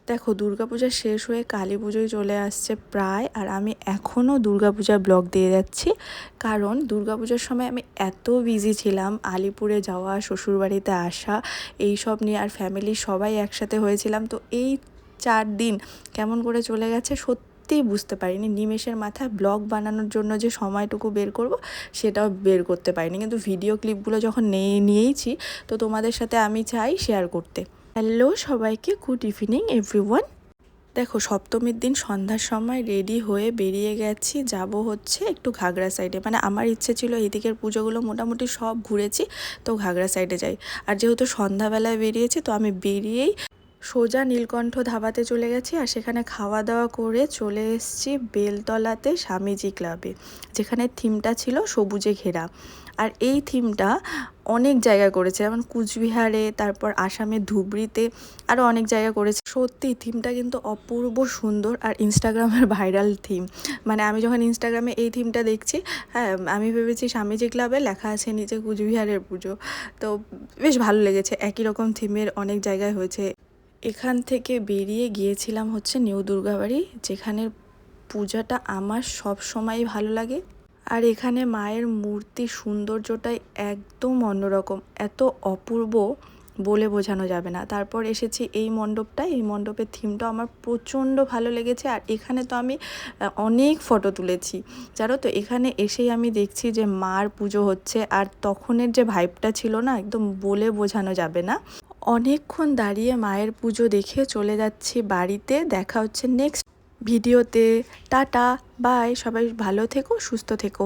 দেখো দুর্গাপূজা শেষ হয়ে কালী পুজোয় চলে আসছে প্রায়, আর আমি এখনও দুর্গাপূজার ব্লগ দিয়ে যাচ্ছি। কারণ দুর্গাপূজার সময় আমি এত বিজি ছিলাম, আলিপুরে যাওয়া, শ্বশুরবাড়িতে আসা, এই সব নিয়ে, আর ফ্যামিলির সবাই একসাথে হয়েছিলাম। তো এই 4 দিন কেমন করে চলে গেছে সত্যিই বুঝতে পারিনি। নিমেষের মাথায় ব্লগ বানানোর জন্য যে সময়টুকু বের করব সেটাও বের করতে পারিনি, কিন্তু ভিডিও ক্লিপগুলো যখন নিয়েইছি তো তোমাদের সাথে আমি চাই শেয়ার করতে। হ্যালো সবাইকে, গুড ইভিনিং এভরিওয়ান। দেখো সপ্তমীর দিন সন্ধ্যার সময় রেডি হয়ে বেরিয়ে গেছি, যাব হচ্ছে একটু ঘাগড়া সাইডে। মানে আমার ইচ্ছে ছিল এইদিকের পুজোগুলো মোটামুটি সব ঘুরেছি, তো ঘাগড়া সাইডে যাই। আর যেহেতু সন্ধ্যাবেলায় বেরিয়েছি তো আমি বেরিয়েই সোজা নীলকণ্ঠ ধাবাতে চলে গেছি, আর সেখানে খাওয়া দাওয়া করে চলে এসেছি বেলতলাতে স্বামীজি ক্লাবে, যেখানে থিমটা ছিল সবুজে ঘেরা। আর এই থিমটা অনেক জায়গায় করেছে, যেমন কুচবিহারে, তারপর আসামে ধুবড়িতে, আরও অনেক জায়গা করেছে। সত্যি থিমটা কিন্তু অপূর্ব সুন্দর আর ইনস্টাগ্রামের ভাইরাল থিম। মানে আমি যখন ইনস্টাগ্রামে এই থিমটা দেখছি, হ্যাঁ আমি ভেবেছি স্বামীজি ক্লাবে লেখা আছে নিচে কুচবিহারের পুজো। তো বেশ ভালো লেগেছে, একই রকম থিমের অনেক জায়গায় হয়েছে। এখান থেকে বেরিয়ে গিয়েছিলাম হচ্ছে নিউ দুর্গাবাড়ি, যেখানের পূজাটা আমার সব সময়ই ভালো লাগে। আর এখানে মায়ের মূর্তি সৌন্দর্যটাই একদম অন্যরকম, এত অপূর্ব বলে বোঝানো যাবে না। তারপর এসেছি এই মণ্ডপটায়, এই মণ্ডপের থিমটাও আমার প্রচণ্ড ভালো লেগেছে। আর এখানে তো আমি অনেক ফটো তুলেছি, জানো তো। এখানে এসেই আমি দেখছি যে মার পুজো হচ্ছে, আর তখনের যে ভাইবটা ছিল না, একদম বলে বোঝানো যাবে না। অনেকক্ষণ দাঁড়িয়ে মায়ের পুজো দেখে চলে যাচ্ছি বাড়িতে। দেখা হচ্ছে নেক্সট ভিডিওতে। টাটা, বাই, সবাই ভালো থেকো, সুস্থ থেকো।